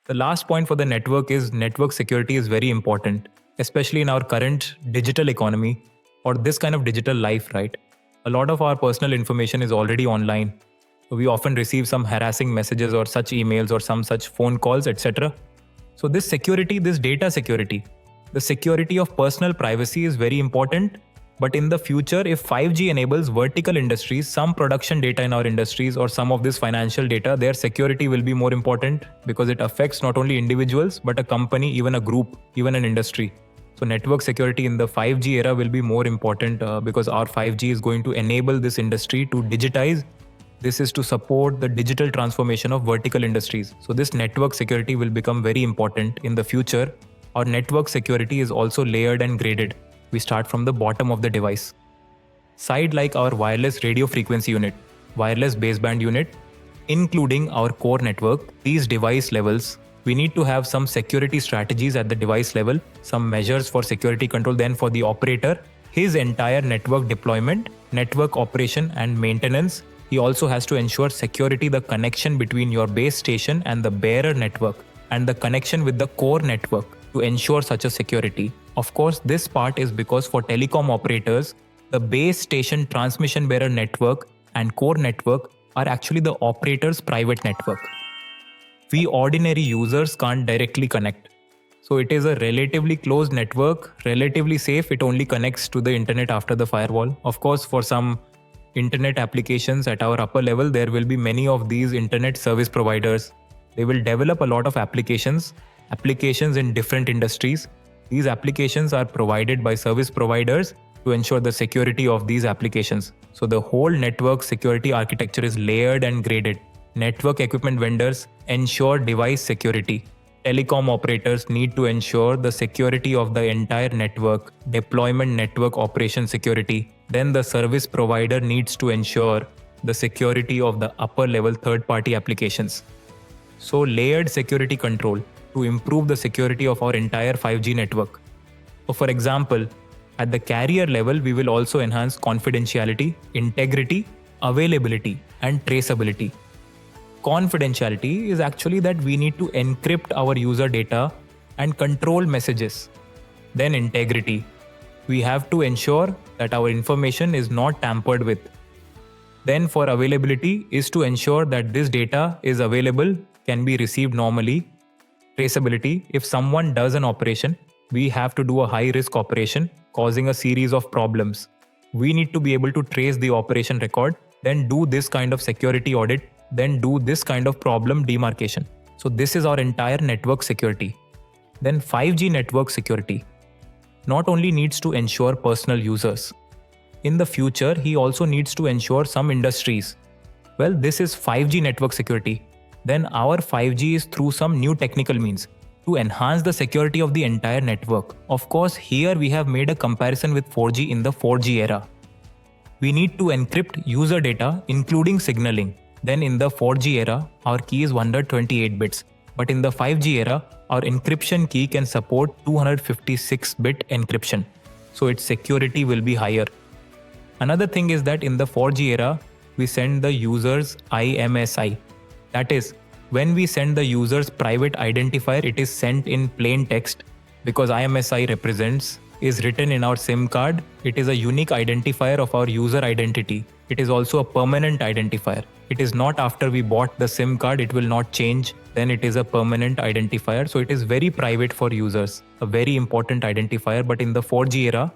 The last point for the network is network security is very important, especially in our current digital economy or this kind of digital life, right? A lot of our personal information is already online. We often receive some harassing messages or such emails or some such phone calls, etc. So this security, this data security, the security of personal privacy is very important. But in the future, if 5G enables vertical industries, some production data in our industries or some of this financial data, their security will be more important because it affects not only individuals, but a company, even a group, even an industry. So network security in the 5G era will be more important because our 5G is going to enable this industry to digitize. This is to support the digital transformation of vertical industries. So this network security will become very important in the future. Our network security is also layered and graded. We start from the bottom of the device. Side like our wireless radio frequency unit, wireless baseband unit, including our core network, these device levels, we need to have some security strategies at the device level, some measures for security control. Then for the operator, his entire network deployment, network operation and maintenance, he also has to ensure security, the connection between your base station and the bearer network and the connection with the core network to ensure such a security. Of course, this part is because for telecom operators, the base station transmission bearer network and core network are actually the operator's private network. We ordinary users can't directly connect. So it is a relatively closed network, relatively safe. It only connects to the internet after the firewall. Of course, for some internet applications at our upper level, there will be many of these internet service providers. They will develop a lot of applications in different industries. These applications are provided by service providers to ensure the security of these applications. So the whole network security architecture is layered and graded. Network equipment vendors ensure device security. Telecom operators need to ensure the security of the entire network, deployment network operation security. Then the service provider needs to ensure the security of the upper level third-party applications. So layered security control to improve the security of our entire 5G network. So for example, at the carrier level, we will also enhance confidentiality, integrity, availability, and traceability. Confidentiality is actually that we need to encrypt our user data and control messages. Then integrity. We have to ensure that our information is not tampered with. Then for availability is to ensure that this data is available, can be received normally. Traceability, if someone does an operation, we have to do a high-risk operation causing a series of problems. We need to be able to trace the operation record, then do this kind of security audit, then do this kind of problem demarcation. So this is our entire network security. Then 5G network security not only needs to ensure personal users. In the future, he also needs to ensure some industries. Well, this is 5G network security. Then our 5G is through some new technical means to enhance the security of the entire network. Of course, here we have made a comparison with 4G in the 4G era. We need to encrypt user data, including signaling. Then in the 4G era, our key is 128 bits. But in the 5G era, our encryption key can support 256-bit encryption. So its security will be higher. Another thing is that in the 4G era, we send the user's IMSI. That is, when we send the user's private identifier, it is sent in plain text because IMSI is written in our SIM card. It is a unique identifier of our user identity. It is also a permanent identifier. It is not after we bought the SIM card, it will not change. Then it is a permanent identifier. So it is very private for users, a very important identifier. But in the 4G era,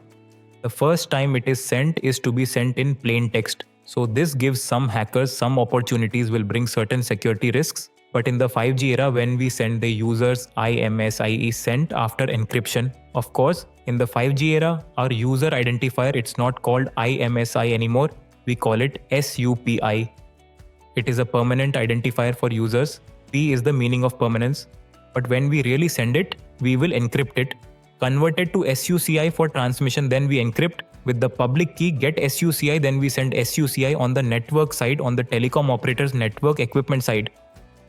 the first time it is sent is to be sent in plain text. So this gives some hackers some opportunities, will bring certain security risks. But in the 5G era, when we send the user's IMSI is sent after encryption. Of course, in the 5G era, our user identifier, it's not called IMSI anymore. We call it SUPI. It is a permanent identifier for users. P is the meaning of permanence. But when we really send it, we will encrypt it, convert it to SUCI for transmission, then we encrypt with the public key, get SUCI, then we send SUCI on the network side, on the telecom operator's network equipment side.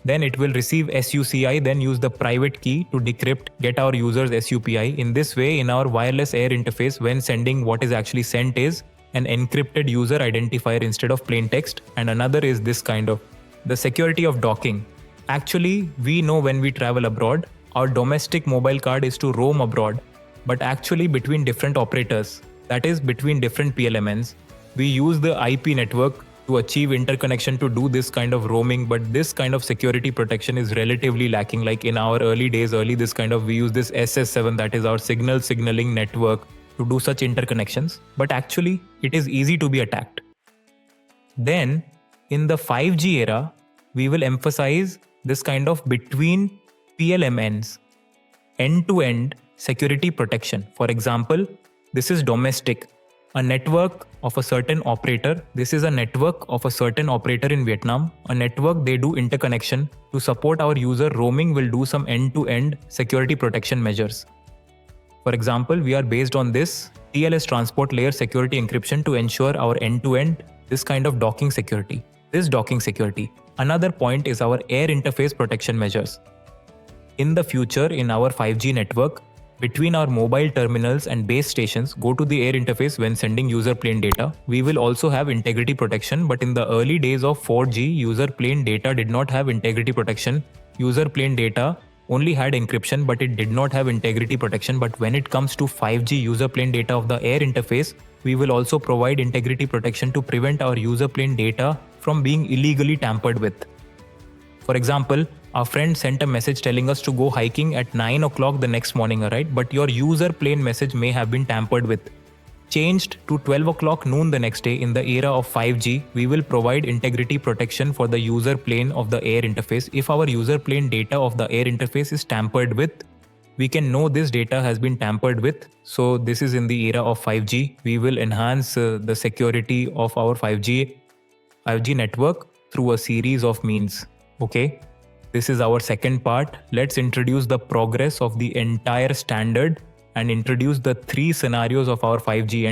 Then it will receive SUCI, then use the private key to decrypt, get our user's SUPI. In this way, in our wireless air interface, when sending, what is actually sent is an encrypted user identifier instead of plain text. And another is this kind of the security of docking. Actually, we know when we travel abroad, our domestic mobile card is to roam abroad, but actually between different operators, that is between different PLMNs, we use the IP network to achieve interconnection to do this kind of roaming, but this kind of security protection is relatively lacking. Like in our early days, we use this SS7, that is our signaling network, to do such interconnections, but actually it is easy to be attacked. Then, in the 5G era, we will emphasize this kind of between PLMNs, end-to-end security protection. For example, this is domestic, a network of a certain operator. This is a network of a certain operator in Vietnam. A network, they do interconnection. To support our user roaming, will do some end-to-end security protection measures. For example, we are based on this TLS transport layer security encryption to ensure our end-to-end this kind of docking security. Another point is our air interface protection measures. In the future, in our 5G network, between our mobile terminals and base stations, go to the air interface when sending user plane data. We will also have integrity protection, but in the early days of 4G, user plane data did not have integrity protection. User plane data only had encryption, but it did not have integrity protection. But when it comes to 5G user plane data of the air interface, we will also provide integrity protection to prevent our user plane data from being illegally tampered with. For example, our friend sent a message telling us to go hiking at 9 o'clock the next morning, right? But your user plane message may have been tampered with. Changed to 12 o'clock noon the next day. In the era of 5G, we will provide integrity protection for the user plane of the air interface. If our user plane data of the air interface is tampered with, we can know this data has been tampered with. So this is in the era of 5G. We will enhance the security of our 5G network through a series of means. Okay, this is our second part. Let's introduce the progress of the entire standard and introduce the 3 scenarios of our 5G